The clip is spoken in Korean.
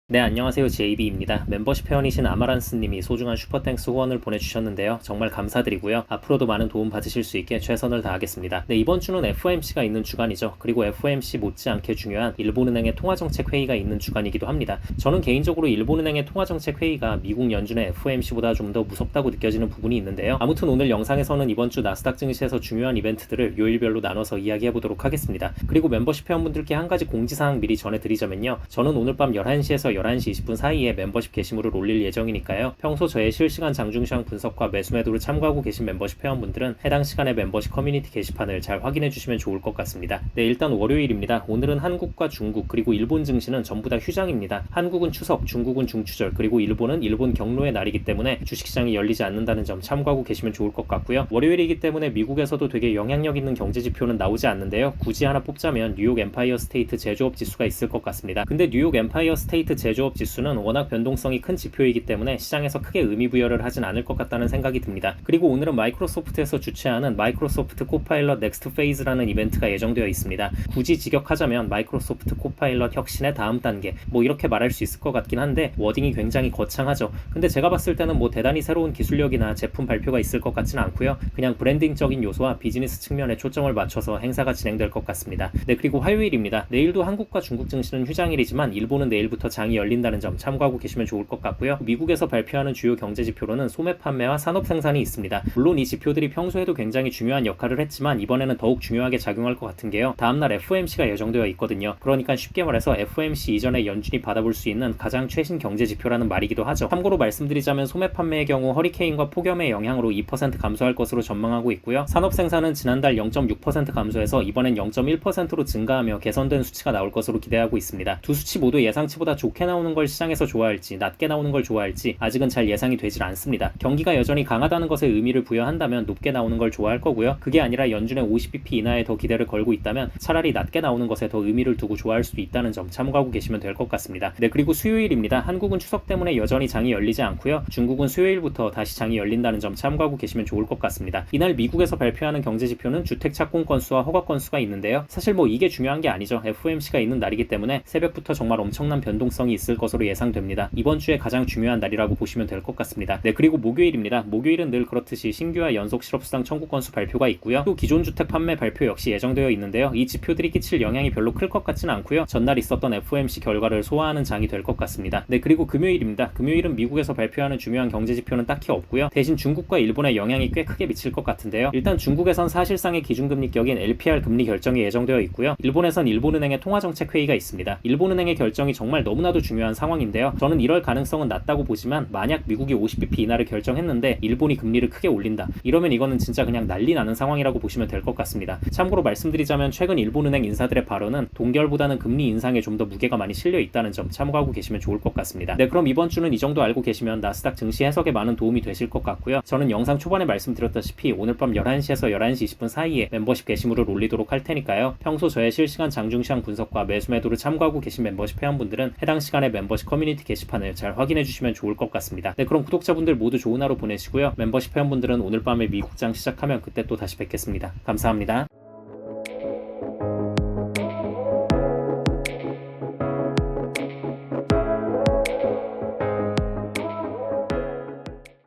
네, 안녕하세요. JB입니다. 멤버십 회원이신 아마란스님이 소중한 슈퍼땡스 후원을 보내주셨는데요. 정말 감사드리고요. 앞으로도 많은 도움 받으실 수 있게 최선을 다하겠습니다. 네, 이번 주는 FOMC가 있는 주간이죠. 그리고 FOMC 못지않게 중요한 일본은행의 통화정책 회의가 있는 주간이기도 합니다. 저는 개인적으로 일본은행의 통화정책 회의가 미국 연준의 FOMC보다 좀 더 무섭다고 느껴지는 부분이 있는데요. 아무튼 오늘 영상에서는 이번 주 나스닥 증시에서 중요한 이벤트들을 요일별로 나눠서 이야기해보도록 하겠습니다. 그리고 멤버십 회원분들께 한 가지 공지사항 미리 전해드리자면요. 저는 오늘 밤 11시에서 11시 20분 사이에 멤버십 게시물을 올릴 예정이니까요. 평소 저의 실시간 장중시황 분석과 매수매도를 참고하고 계신 멤버십 회원분들은 해당 시간에 멤버십 커뮤니티 게시판을 잘 확인해 주시면 좋을 것 같습니다. 네, 일단 월요일입니다. 오늘은 한국과 중국 그리고 일본 증시는 전부 다 휴장입니다. 한국은 추석, 중국은 중추절, 그리고 일본은 일본 경로의 날이기 때문에 주식시장이 열리지 않는다는 점 참고하고 계시면 좋을 것 같고요. 월요일이기 때문에 미국에서도 되게 영향력 있는 경제지표는 나오지 않는데요. 굳이 하나 뽑자면 뉴욕 엠파이어 스테이트 제조업 지수가 있을 것 같습니다. 근데 뉴욕 엠파이어 스테이트 제조업 지수는 워낙 변동성이 큰 지표이기 때문에 시장에서 크게 의미 부여를 하진 않을 것 같다는 생각이 듭니다. 그리고 오늘은 마이크로소프트에서 주최하는 마이크로소프트 코파일럿 넥스트 페이즈라는 이벤트가 예정되어 있습니다. 굳이 직역하자면 마이크로소프트 코파일럿 혁신의 다음 단계, 뭐 이렇게 말할 수 있을 것 같긴 한데 워딩이 굉장히 거창하죠. 근데 제가 봤을 때는 뭐 대단히 새로운 기술력이나 제품 발표가 있을 것 같지는 않고요. 그냥 브랜딩적인 요소와 비즈니스 측면에 초점을 맞춰서 행사가 진행될 것 같습니다. 네, 그리고 화요일입니다. 내일도 한국과 중국 증시는 휴장일이지만 일본은 내일부터 장이 열린다는 점 참고하고 계시면 좋을 것 같고요. 미국에서 발표하는 주요 경제 지표로는 소매 판매와 산업 생산이 있습니다. 물론 이 지표들이 평소에도 굉장히 중요한 역할을 했지만 이번에는 더욱 중요하게 작용할 것 같은 게요. 다음날 FOMC가 예정되어 있거든요. 그러니까 쉽게 말해서 FOMC 이전에 연준이 받아볼 수 있는 가장 최신 경제 지표라는 말이기도 하죠. 참고로 말씀드리자면 소매 판매의 경우 허리케인과 폭염의 영향으로 2% 감소할 것으로 전망하고 있고요. 산업 생산은 지난달 0.6% 감소해서 이번엔 0.1%로 증가하며 개선된 수치가 나올 것으로 기대하고 있습니다. 두 수치 모두 예상치보다 좋게 나오는 걸 시장에서 좋아할지 낮게 나오는 걸 좋아할지 아직은 잘 예상이 되질 않습니다. 경기가 여전히 강하다는 것에 의미를 부여한다면 높게 나오는 걸 좋아할 거고요. 그게 아니라 연준의 50bp 이나에 더 기대를 걸고 있다면 차라리 낮게 나오는 것에 더 의미를 두고 좋아할 수도 있다는 점 참고하고 계시면 될 것 같습니다. 네, 그리고 수요일입니다. 한국은 추석 때문에 여전히 장이 열리지 않고요. 중국은 수요일부터 다시 장이 열린다는 점 참고하고 계시면 좋을 것 같습니다. 이날 미국에서 발표하는 경제 지표는 주택 착공 건수와 허가 건수가 있는데요. 사실 뭐 이게 중요한 게 아니죠. FOMC가 있는 날이기 때문에 새벽부터 정말 엄청난 변동성이 있을 것으로 예상됩니다. 이번 주에 가장 중요한 날이라고 보시면 될 것 같습니다. 네, 그리고 목요일입니다. 목요일은 늘 그렇듯이 신규와 연속 실업수당 청구 건수 발표가 있고요. 또 기존 주택 판매 발표 역시 예정되어 있는데요. 이 지표들이 끼칠 영향이 별로 클 것 같지는 않고요. 전날 있었던 FOMC 결과를 소화하는 장이 될 것 같습니다. 네, 그리고 금요일입니다. 금요일은 미국에서 발표하는 중요한 경제 지표는 딱히 없고요. 대신 중국과 일본의 영향이 꽤 크게 미칠 것 같은데요. 일단 중국에선 사실상의 기준금리격인 LPR 금리 결정이 예정되어 있고요. 일본에선 일본은행의 통화정책 회의가 있습니다. 일본은행의 결정이 정말 너무나도 중요한 상황인데요. 저는 이럴 가능성은 낮다고 보지만 만약 미국이 50bp 인하를 결정했는데 일본이 금리를 크게 올린다. 이러면 이거는 진짜 그냥 난리 나는 상황이라고 보시면 될 것 같습니다. 참고로 말씀드리자면 최근 일본은행 인사들의 발언은 동결보다는 금리 인상에 좀 더 무게가 많이 실려 있다는 점 참고하고 계시면 좋을 것 같습니다. 네, 그럼 이번 주는 이 정도 알고 계시면 나스닥 증시 해석에 많은 도움이 되실 것 같고요. 저는 영상 초반에 말씀드렸다시피 오늘 밤 11시에서 11시 20분 사이에 멤버십 게시물을 올리도록 할 테니까요. 평소 저의 실시간 장중시황 분석과 매수매도를 참고하고 계신 멤버십 회원분들은 해당 시간에 멤버십 커뮤니티 게시판을 잘 확인해 주시면 좋을 것 같습니다. 네, 그럼 구독자분들 모두 좋은 하루 보내시고요. 멤버십 회원분들은 오늘 밤에 미국장 시작하면 그때 또 다시 뵙겠습니다. 감사합니다.